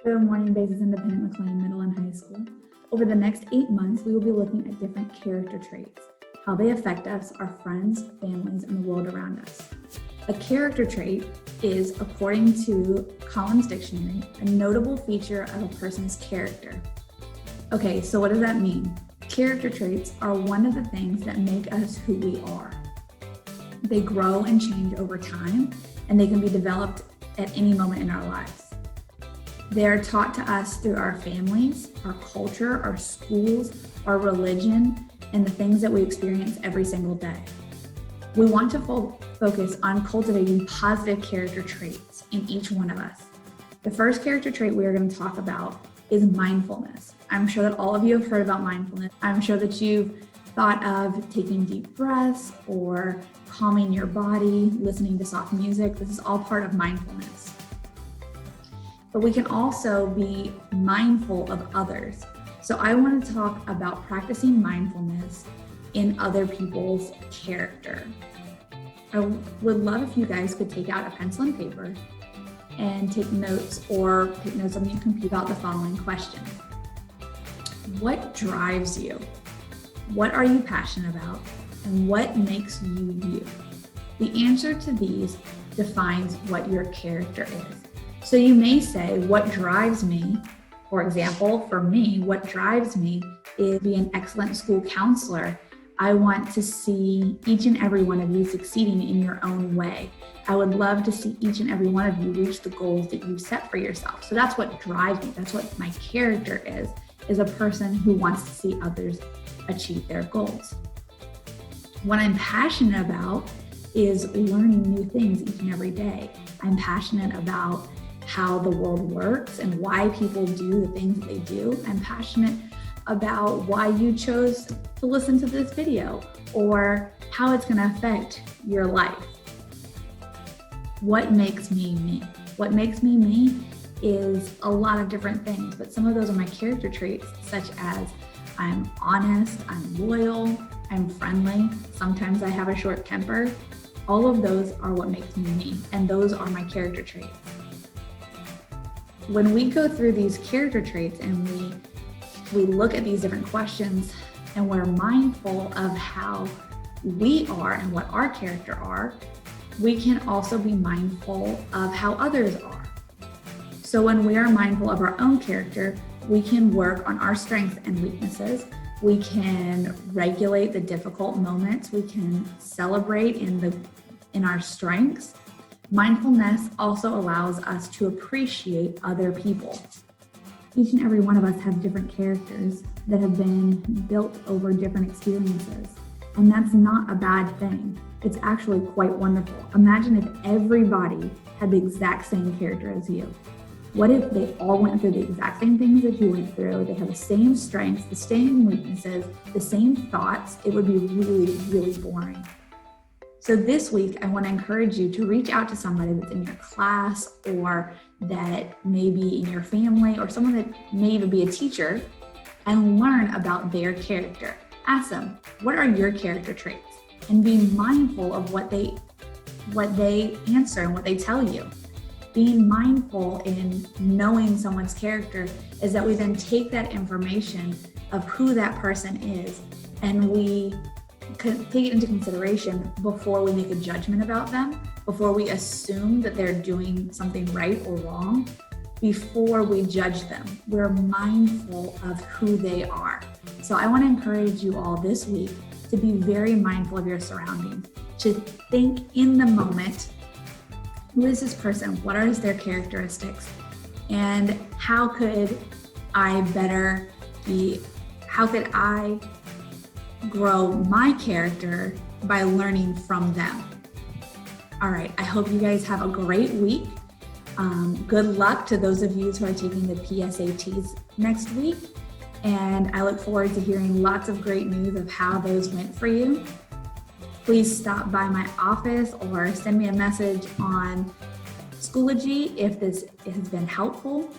Good morning, Basis Independent McLean Middle and High School. Over the next 8 months, we will be looking at different character traits, how they affect us, our friends, families, and the world around us. A character trait is, according to Collins Dictionary, a notable feature of a person's character. Okay, so what does that mean? Character traits are one of the things that make us who we are. They grow and change over time, and they can be developed at any moment in our lives. They are taught to us through our families, our culture, our schools, our religion, and the things that we experience every single day. We want to focus on cultivating positive character traits in each one of us. The first character trait we are going to talk about is mindfulness. I'm sure that all of you have heard about mindfulness. I'm sure that you've thought of taking deep breaths or calming your body, listening to soft music. This is all part of mindfulness. But we can also be mindful of others. So I want to talk about practicing mindfulness in other people's character. I would love if you guys could take out a pencil and paper and take notes or take notes on your computer about the following question. What drives you? What are you passionate about? And what makes you you? The answer to these defines what your character is. So you may say, what drives me? For example, for me, what drives me is be an excellent school counselor. I want to see each and every one of you succeeding in your own way. I would love to see each and every one of you reach the goals that you've set for yourself. So that's what drives me. That's what my character is a person who wants to see others achieve their goals. What I'm passionate about is learning new things each and every day. I'm passionate about how the world works and why people do the things that they do. I'm passionate about why you chose to listen to this video or how it's going to affect your life. What makes me me? What makes me me is a lot of different things, but some of those are my character traits, such as I'm honest, I'm loyal, I'm friendly. Sometimes I have a short temper. All of those are what makes me me, and those are my character traits. When we go through these character traits and we look at these different questions and we're mindful of how we are and what our character are, we can also be mindful of how others are. So when we are mindful of our own character, we can work on our strengths and weaknesses. We can regulate the difficult moments. We can celebrate in our strengths. Mindfulness also allows us to appreciate other people. Each and every one of us have different characters that have been built over different experiences. And that's not a bad thing. It's actually quite wonderful. Imagine if everybody had the exact same character as you. What if they all went through the exact same things that you went through? They have the same strengths, the same weaknesses, the same thoughts. It would be really, really boring. So this week, I want to encourage you to reach out to somebody that's in your class or that may be in your family or someone that may even be a teacher and learn about their character. Ask them, what are your character traits? And be mindful of what they answer and what they tell you. Being mindful in knowing someone's character is that we then take that information of who that person is and we take it into consideration before we make a judgment about them, before we assume that they're doing something right or wrong, before we judge them. We're mindful of who they are. So I want to encourage you all this week to be very mindful of your surroundings, to think in the moment, who is this person? What are their characteristics? And how could I grow my character by learning from them? All right, I hope you guys have a great week. Good luck to those of you who are taking the PSATs next week. And I look forward to hearing lots of great news of how those went for you. Please stop by my office or send me a message on Schoology if this has been helpful.